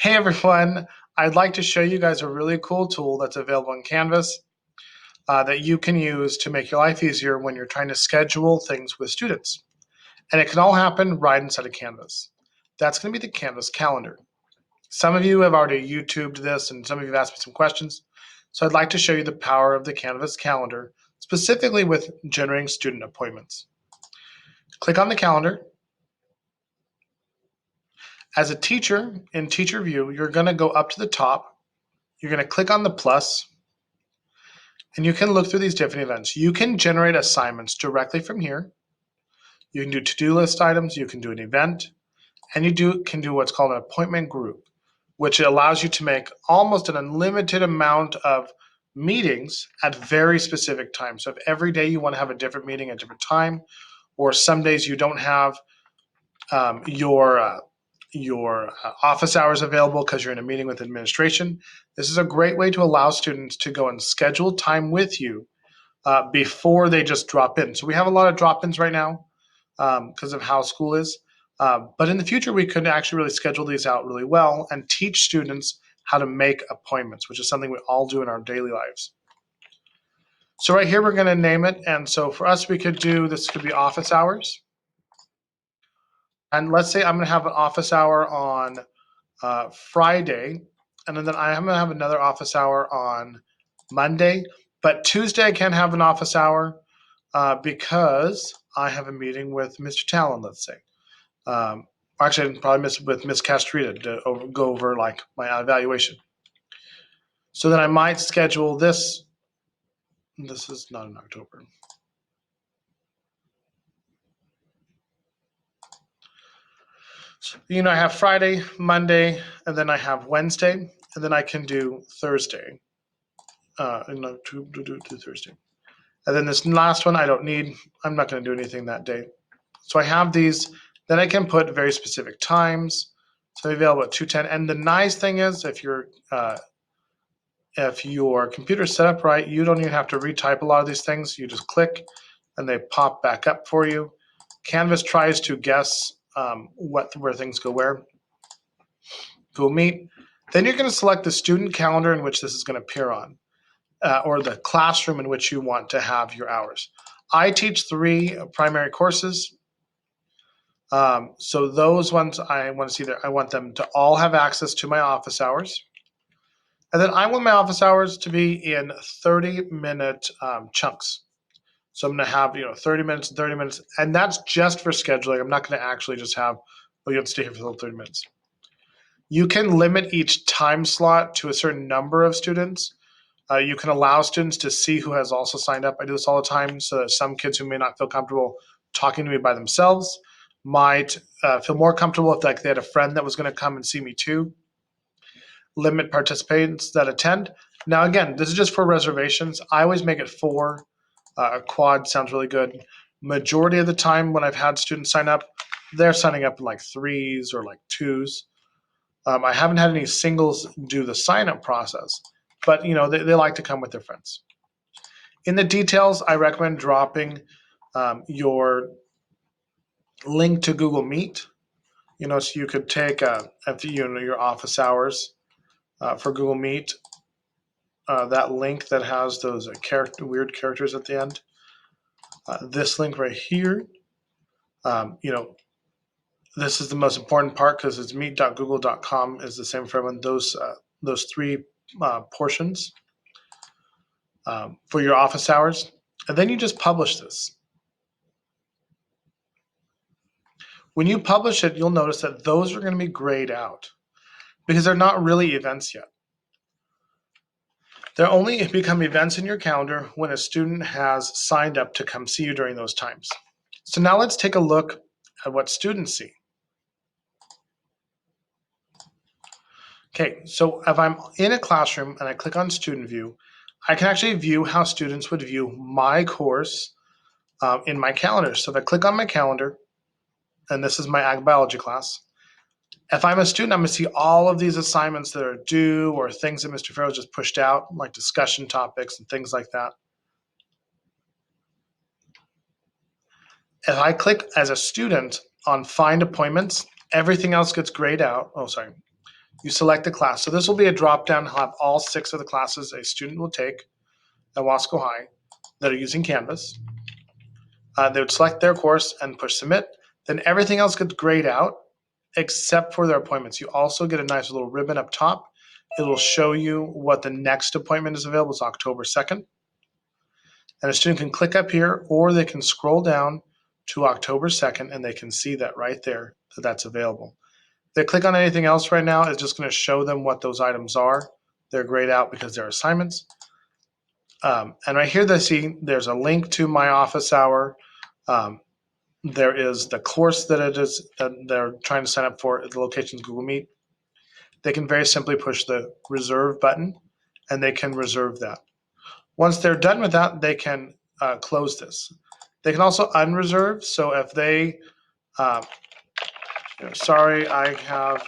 Hey everyone, I'd like to show you guys a really cool tool that's available in Canvas that you can use to make your life easier when you're trying to schedule things with students. And it can all happen right inside of Canvas. That's going to be the Canvas calendar. Some of you have already YouTubed this and some of you have asked me some questions. So I'd like to show you the power of the Canvas calendar, specifically with generating student appointments. Click on the calendar. As a teacher, in Teacher View, you're going to go up to the top. You're going to click on the plus, and you can look through these different events. You can generate assignments directly from here. You can do to-do list items, you can do an event, and you can do what's called an appointment group, which allows you to make almost an unlimited amount of meetings at very specific times. So if every day you want to have a different meeting at a different time, or some days you don't have your office hours available because you're in a meeting with administration, this is a great way to allow students to go and schedule time with you before they just drop in. So we have a lot of drop-ins right now because of how school is. But in the future, we could actually really schedule these out really well and teach students how to make appointments, which is something we all do in our daily lives. So right here, we're going to name it. And so for us, we could do, this could be office hours. And let's say I'm going to have an office hour on Friday, and then I'm going to have another office hour on Monday. But Tuesday, I can't have an office hour because I have a meeting with Mr. Talon, let's say. Actually, I'd probably with Miss Castrita to go over like my evaluation. So then I might schedule this. This is not in October. So, I have Friday, Monday, and then I have Wednesday, and then I can do Thursday. Do Thursday. And then this last one I don't need. I'm not going to do anything that day. So I have these. Then I can put very specific times. So available at 2:10. And the nice thing is, if your computer's set up right, you don't even have to retype a lot of these things. You just click, and they pop back up for you. Canvas tries to guess where things go where. Google Meet. Then you're going to select the student calendar in which this is going to appear on. Or the classroom in which you want to have your hours. I teach 3 primary courses. So those ones I want to see there. I want them to all have access to my office hours. And then I want my office hours to be in 30-minute chunks. So I'm going to have 30 minutes and 30 minutes. And that's just for scheduling. I'm not going to actually just have, you have to stay here for 30 minutes. You can limit each time slot to a certain number of students. You can allow students to see who has also signed up. I do this all the time so that some kids who may not feel comfortable talking to me by themselves might feel more comfortable if they had a friend that was going to come and see me too. Limit participants that attend. Now again, this is just for reservations. I always make it 4. A quad sounds really good. Majority of the time when I've had students sign up, they're signing up in like 3s or like 2s. I haven't had any singles do the sign-up process, but they like to come with their friends. In the details, I recommend dropping your link to Google Meet. So you could take your office hours for Google Meet. That link that has those weird characters at the end. This link right here. This is the most important part because it's meet.google.com is the same for everyone. Those 3 portions for your office hours, and then you just publish this. When you publish it, you'll notice that those are going to be grayed out because they're not really events yet. They'll only become events in your calendar when a student has signed up to come see you during those times. So now let's take a look at what students see. Okay, so if I'm in a classroom and I click on Student View, I can actually view how students would view my course in my calendar. So if I click on my calendar, and this is my ag biology class, if I'm a student, I'm going to see all of these assignments that are due or things that Mr. Farrow just pushed out, like discussion topics and things like that. If I click as a student on Find Appointments, everything else gets grayed out. Oh, sorry. You select the class. So this will be a drop down. I'll have all 6 of the classes a student will take at Wasco High that are using Canvas. They would select their course and push submit. Then everything else gets grayed out except for their appointments. You also get a nice little ribbon up top. It will show you what the next appointment is available. It's October 2nd. And a student can click up here, or they can scroll down to October 2nd and they can see that right there that that's available. If they click on anything else right now, it's just going to show them what those items are. They're grayed out because they're assignments. And right here they see there's a link to my office hour. There is the course that it is that they're trying to sign up for. The location is Google Meet. They can very simply push the reserve button and they can reserve that. Once they're done with that, they can close this. They can also unreserve. So if they, sorry, I have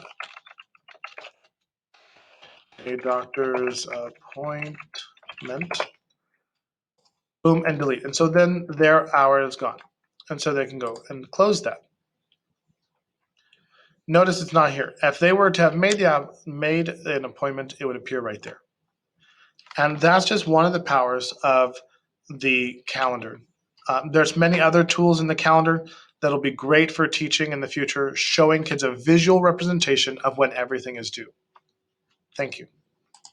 a doctor's appointment, boom, and delete. And so then their hour is gone. And so they can go and close that. Notice it's not here. If they were to have made an appointment, it would appear right there. And that's just one of the powers of the calendar. There's many other tools in the calendar that'll be great for teaching in the future, showing kids a visual representation of when everything is due. Thank you.